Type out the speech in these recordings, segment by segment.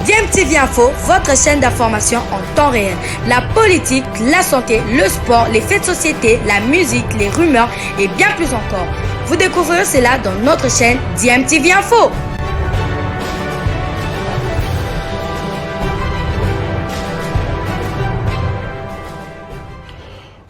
DMTV Info, votre chaîne d'information en temps réel. La politique, la santé, le sport, les faits de société, la musique, les rumeurs et bien plus encore. Vous découvrirez cela dans notre chaîne DMTV Info.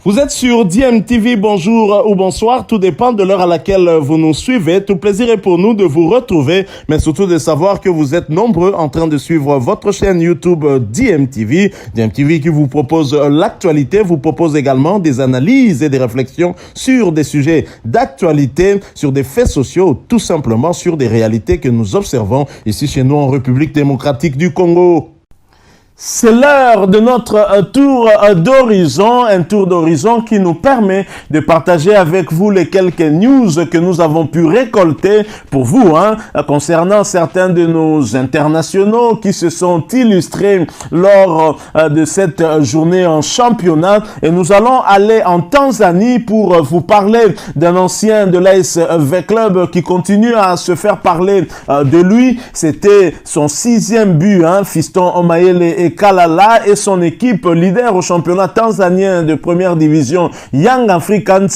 Vous êtes sur DMTV, bonjour ou bonsoir, tout dépend de l'heure à laquelle vous nous suivez. Tout plaisir est pour nous de vous retrouver, mais surtout de savoir que vous êtes nombreux en train de suivre votre chaîne YouTube DMTV. DMTV qui vous propose l'actualité, vous propose également des analyses et des réflexions sur des sujets d'actualité, sur des faits sociaux, tout simplement sur des réalités que nous observons ici chez nous en République démocratique du Congo. C'est l'heure de notre tour d'horizon, un tour d'horizon qui nous permet de partager avec vous les quelques news que nous avons pu récolter pour vous, concernant certains de nos internationaux qui se sont illustrés lors de cette journée en championnat. Et nous allons aller en Tanzanie pour vous parler d'un ancien de l'ASV Club qui continue à se faire parler de lui. C'était son 6e but, Fiston Omayele et Kalala et son équipe leader au championnat tanzanien de première division Young Africans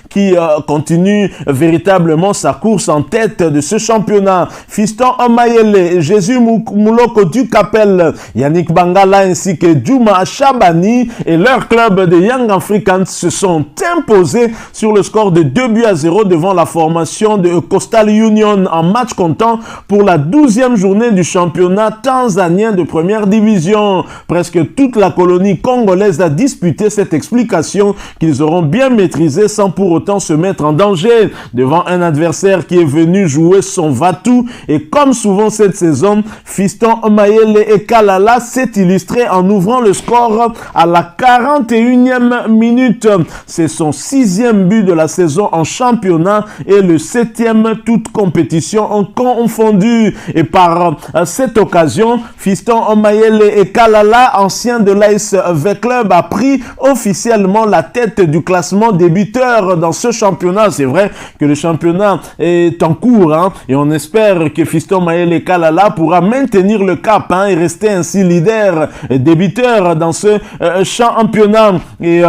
qui continue véritablement sa course en tête de ce championnat. Fiston Omayele, Jésus Mouloko du Capel, Yannick Bangala ainsi que Djouma Chabani et leur club de Young Africans se sont imposés sur le score de 2-0 devant la formation de Coastal Union en match comptant pour la 12e journée du championnat tanzanien de première division. Presque toute la colonie congolaise a disputé cette explication qu'ils auront bien maîtrisée sans pour autant se mettre en danger devant un adversaire qui est venu jouer son va-tout. Et comme souvent cette saison, Fiston Omayele et Kalala s'est illustré en ouvrant le score à la 41e minute. C'est son 6e but de la saison en championnat et le 7e toute compétition en confondue. Et par cette occasion, Fiston Omayele et Kalala, ancien de l'ASV Club, a pris officiellement la tête du classement des buteurs dans ce championnat. C'est vrai que le championnat est en cours et on espère que Fiston Omayele Kalala pourra maintenir le cap et rester ainsi leader des buteurs dans ce championnat. Et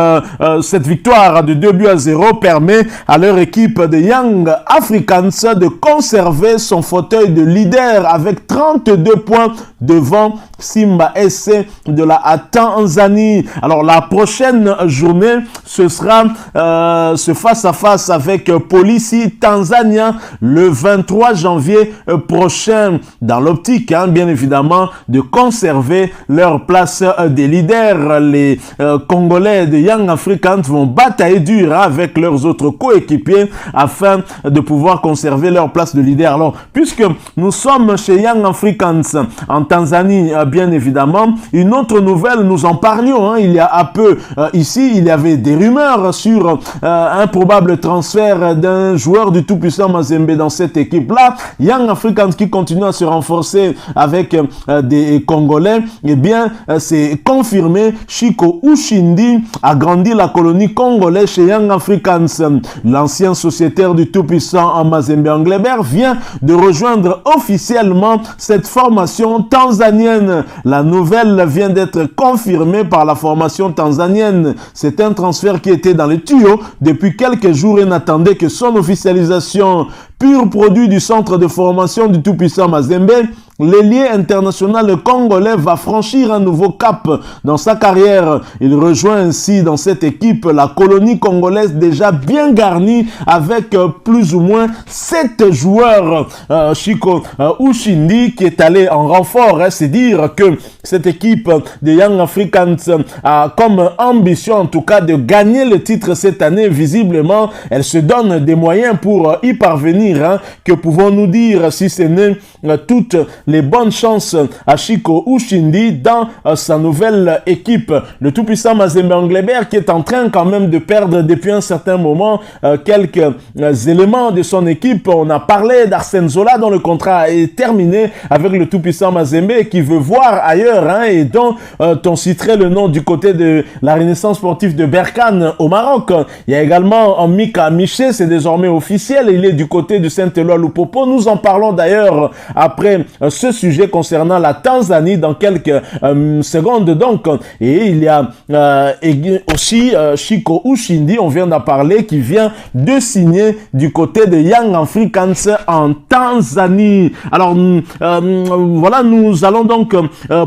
cette victoire de 2-0 permet à leur équipe de Young Africans de conserver son fauteuil de leader avec 32 points devant Simba SC de la Tanzanie. Alors la prochaine journée, ce sera ce face-à-face avec Police Tanzania le 23 janvier prochain, dans l'optique bien évidemment de conserver leur place des leaders. Les Congolais de Young Africans vont batailler dur avec leurs autres coéquipiers afin de pouvoir conserver leur place de leader. Alors puisque nous sommes chez Young Africans en Tanzanie, bien évidemment, une autre nouvelle, nous en parlions il y a un peu ici, il y avait des rumeurs sur un probable transfert d'un joueur du tout-puissant Mazembe dans cette équipe-là. Young Africans qui continue à se renforcer avec des Congolais, eh bien, c'est confirmé, Chico Ushindi a grandi la colonie congolaise chez Young Africans. L'ancien sociétaire du tout-puissant Mazembe Anglebert vient de rejoindre officiellement cette formation tanzanienne. La nouvelle vient d'être confirmée par la formation tanzanienne. C'est un transfert qui était dans les tuyaux depuis quelques jours et n'attendait que son officialisation. Pur produit du centre de formation du tout-puissant Mazembe, l'ailier international congolais va franchir un nouveau cap dans sa carrière. Il rejoint ainsi dans cette équipe la colonie congolaise déjà bien garnie avec plus ou moins 7 joueurs. Chico Ushindi qui est allé en renfort, c'est dire que cette équipe de Young Africans a comme ambition en tout cas de gagner le titre cette année. Visiblement, elle se donne des moyens pour y parvenir. Que pouvons-nous dire si ce n'est toutes les bonnes chances à Chico Ushindi dans sa nouvelle équipe. Le tout-puissant Mazembe Anglebert qui est en train quand même de perdre depuis un certain moment quelques éléments de son équipe. On a parlé d'Arsène Zola dont le contrat est terminé avec le tout-puissant Mazembe et qui veut voir ailleurs et dont on citerait le nom du côté de la Renaissance sportive de Berkane au Maroc. Il y a également Mika Miché, c'est désormais officiel, il est du côté de Saint-Éloi Lupopo. Nous en parlons d'ailleurs après ce sujet concernant la Tanzanie dans quelques secondes. Donc, et il y a aussi Chico Ushindi, on vient d'en parler, qui vient de signer du côté de Young Africans en Tanzanie. Alors, voilà, nous allons donc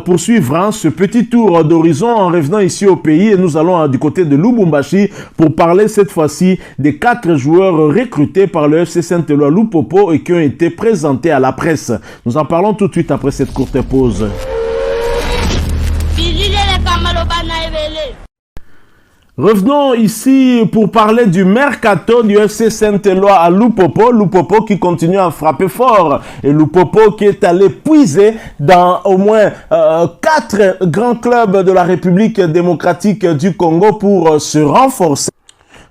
poursuivre ce petit tour d'horizon en revenant ici au pays et nous allons du côté de Lubumbashi pour parler cette fois-ci des 4 joueurs recrutés par le FC Saint-Éloi Lupopo et qui ont été présentés à la presse. Nous en parlons tout de suite après cette courte pause. Revenons ici pour parler du mercato du FC Saint-Éloi à Lupopo. Lupopo qui continue à frapper fort. Et Lupopo qui est allé puiser dans au moins 4 grands clubs de la République démocratique du Congo pour se renforcer.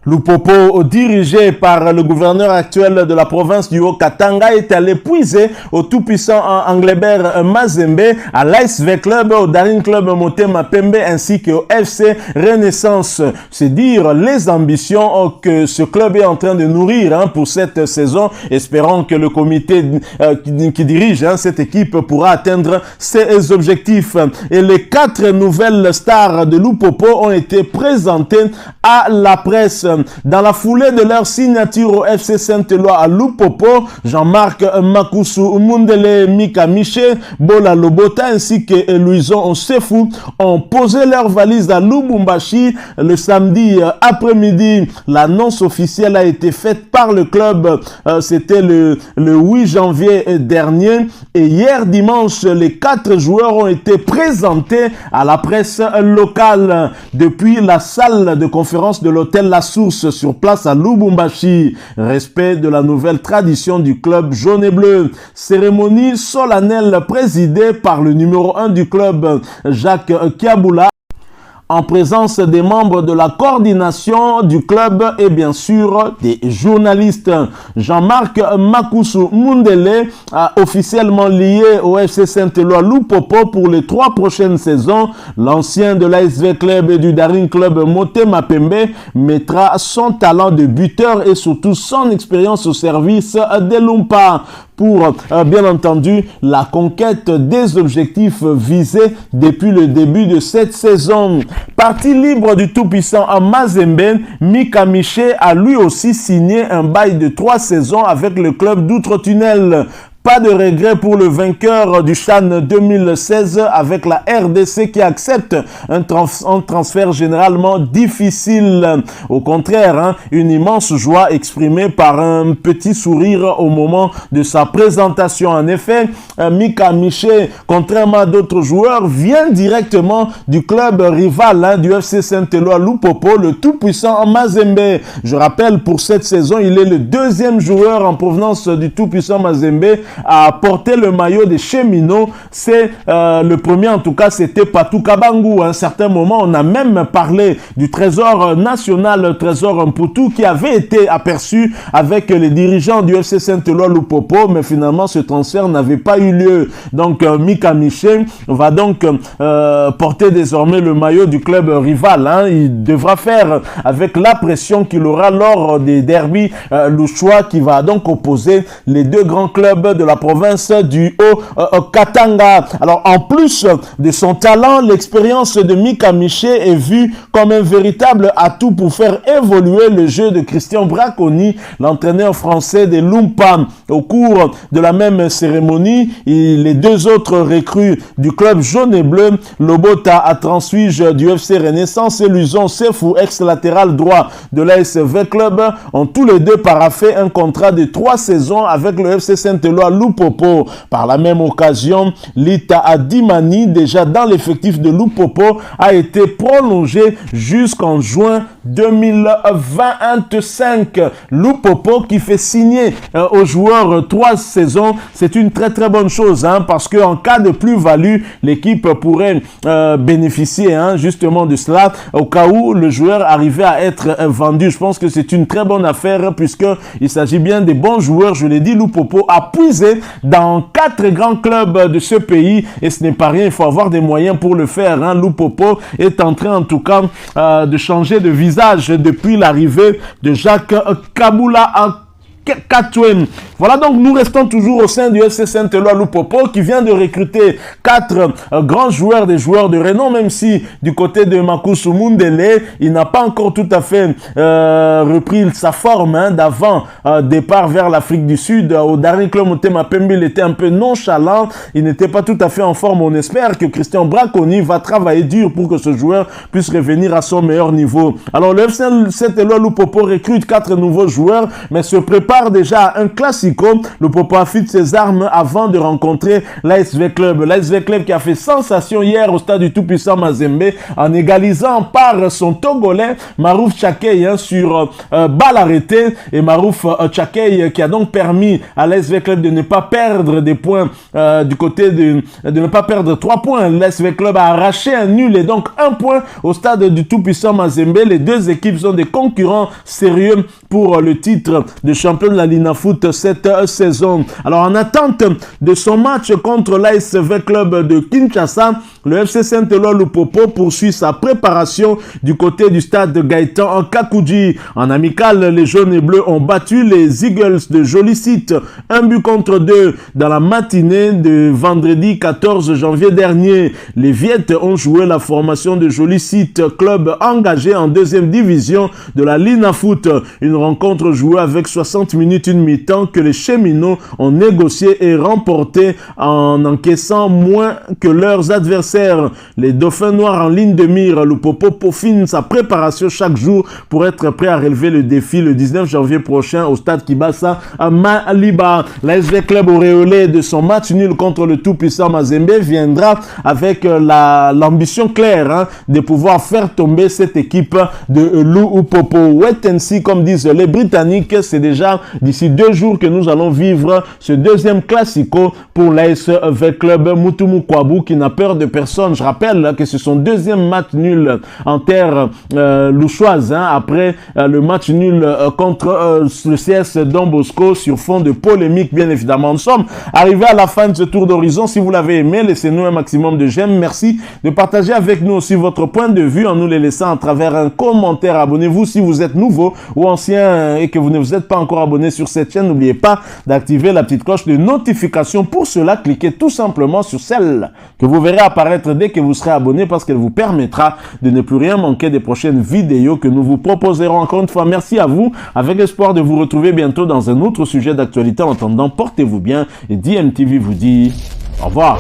Lupopo, dirigé par le gouverneur actuel de la province du Haut-Katanga, est allé puiser au tout-puissant Anglebert Mazembe, à l'ASV Club, au Daring Club Motema Pembe, ainsi qu'au FC Renaissance. C'est dire les ambitions que ce club est en train de nourrir pour cette saison. Espérons que le comité qui dirige cette équipe pourra atteindre ses objectifs. Et les 4 nouvelles stars de Lupopo ont été présentées à la presse. Dans la foulée de leur signature au FC Saint-Éloi à Lupopo, Jean-Marc Makusu Mundele Mika Miché, Bola Lobota ainsi que Louison Osefou ont posé leur valise à Lubumbashi le samedi après-midi. L'annonce officielle a été faite par le club. C'était le 8 janvier dernier et hier dimanche, les 4 joueurs ont été présentés à la presse locale depuis la salle de conférence de l'hôtel La Source sur place à Lubumbashi. Respect de la nouvelle tradition du club jaune et bleu. Cérémonie solennelle présidée par le numéro 1 du club, Jacques Kiaboula, en présence des membres de la coordination du club et bien sûr des journalistes. Jean-Marc Makusu Mundele a officiellement lié au FC Saint-Éloi Lupopo pour les 3 prochaines saisons. L'ancien de l'ASV Club et du Daring Club Motema Pembe mettra son talent de buteur et surtout son expérience au service des Lumpa pour, bien entendu, la conquête des objectifs visés depuis le début de cette saison. Parti libre du tout-puissant à Mazembe, Mika Miché a lui aussi signé un bail de 3 saisons avec le club d'Outre-Tunnel. Pas de regret pour le vainqueur du CHAN 2016 avec la RDC qui accepte un transfert généralement difficile. Au contraire, une immense joie exprimée par un petit sourire au moment de sa présentation. En effet, Mika Miché, contrairement à d'autres joueurs, vient directement du club rival du FC Saint-Éloi Lupopo, le tout-puissant Mazembe. Je rappelle, pour cette saison, il est le 2e joueur en provenance du tout-puissant Mazembe à porter le maillot des cheminots. C'est le premier, en tout cas, c'était Patou Kabangou. À un certain moment, on a même parlé du trésor national, le trésor Mputu, qui avait été aperçu avec les dirigeants du FC Saint-Éloi Lupopo, mais finalement, ce transfert n'avait pas eu lieu. Donc, Mika Miché va donc porter désormais le maillot du club rival. Il devra faire avec la pression qu'il aura lors des derbys louchois qui va donc opposer les 2 grands clubs de la province du Haut-Katanga. Alors, en plus de son talent, l'expérience de Mika Miché est vue comme un véritable atout pour faire évoluer le jeu de Christian Braconi, l'entraîneur français des Lumpa. Au cours de la même cérémonie, les 2 autres recrues du club jaune et bleu, Lobota à transfuge du FC Renaissance et Louison Sefou, ex-latéral droit de l'ASV Club, ont tous les 2 paraphé un contrat de 3 saisons avec le FC Saint-Éloi Lupopo. Par la même occasion, Lita Adimani, déjà dans l'effectif de Lupopo, a été prolongé jusqu'en juin 2025. Lupopo qui fait signer aux joueurs 3 saisons, c'est une très très bonne chose parce que en cas de plus-value, l'équipe pourrait bénéficier justement de cela au cas où le joueur arrivait à être vendu. Je pense que c'est une très bonne affaire puisque il s'agit bien des bons joueurs. Je l'ai dit, Lupopo a puisé dans 4 grands clubs de ce pays et ce n'est pas rien, il faut avoir des moyens pour le faire. Lupopo est en train en tout cas de changer de visage depuis l'arrivée de Jacques Kaboula Katwen. Voilà, donc nous restons toujours au sein du FC Saint-Éloi Lupopo qui vient de recruter 4 grands joueurs, des joueurs de renom, même si du côté de Makusu Mundele, il n'a pas encore tout à fait repris sa forme d'avant départ vers l'Afrique du Sud. Au dernier club, Motema Pembe, il était un peu nonchalant, il n'était pas tout à fait en forme. On espère que Christian Braconi va travailler dur pour que ce joueur puisse revenir à son meilleur niveau. Alors le FC Saint-Éloi Lupopo recrute 4 nouveaux joueurs, mais se prépare déjà à un classico. Lupopo affûte ses armes avant de rencontrer l'ASV Club. L'ASV Club qui a fait sensation hier au stade du tout-puissant Mazembe en égalisant par son Togolais Marouf Tchakei sur balle arrêtée, et Marouf Tchakei qui a donc permis à l'ASV Club de ne pas perdre des points du côté de ne pas perdre 3 points. L'ASV Club a arraché un nul et donc 1 point au stade du tout-puissant Mazembe. Les deux équipes sont des concurrents sérieux pour le titre de champion de la Linafoot cette saison. Alors en attente de son match contre l'ASV Club de Kinshasa, le FC Saint-Éloi Lupopo poursuit sa préparation du côté du stade de Gaëtan en Kakouji. En amical, les jaunes et bleus ont battu les Eagles de Joli-Site 1-2 dans la matinée de vendredi 14 janvier dernier. Les Viettes ont joué la formation de Joli-Site, club engagé en 2e division de la Linafoot. Une rencontre jouée avec 60 minutes une mi-temps que les Cheminots ont négocié et remporté en encaissant moins que leurs adversaires. Les Dauphins Noirs en ligne de mire. Lupopo peaufine sa préparation chaque jour pour être prêt à relever le défi le 19 janvier prochain au stade Kibasa à Maliba. L'ASV Club auréolé de son match nul contre le tout-puissant Mazembe viendra avec l'ambition claire de pouvoir faire tomber cette équipe de Lupopo. Wait and see, comme disent les Britanniques. C'est déjà d'ici 2 jours que nous allons vivre ce deuxième classico pour l'ASV Club Mutumu Kwabu qui n'a peur de personne. Je rappelle que c'est son 2e match nul en terre louchoise après le match nul contre le CS Don Bosco sur fond de polémique, bien évidemment. Nous sommes arrivés à la fin de ce tour d'horizon. Si vous l'avez aimé, laissez-nous un maximum de j'aime. Merci de partager avec nous aussi votre point de vue en nous les laissant à travers un commentaire. Abonnez-vous si vous êtes nouveau ou ancien et que vous ne vous êtes pas encore abonné sur cette chaîne. N'oubliez pas d'activer la petite cloche de notification. Pour cela, cliquez tout simplement sur celle que vous verrez apparaître dès que vous serez abonné, parce qu'elle vous permettra de ne plus rien manquer des prochaines vidéos que nous vous proposerons. Encore une fois, merci à vous, avec l'espoir de vous retrouver bientôt dans un autre sujet d'actualité. En attendant, portez-vous bien et DMTV vous dit au revoir.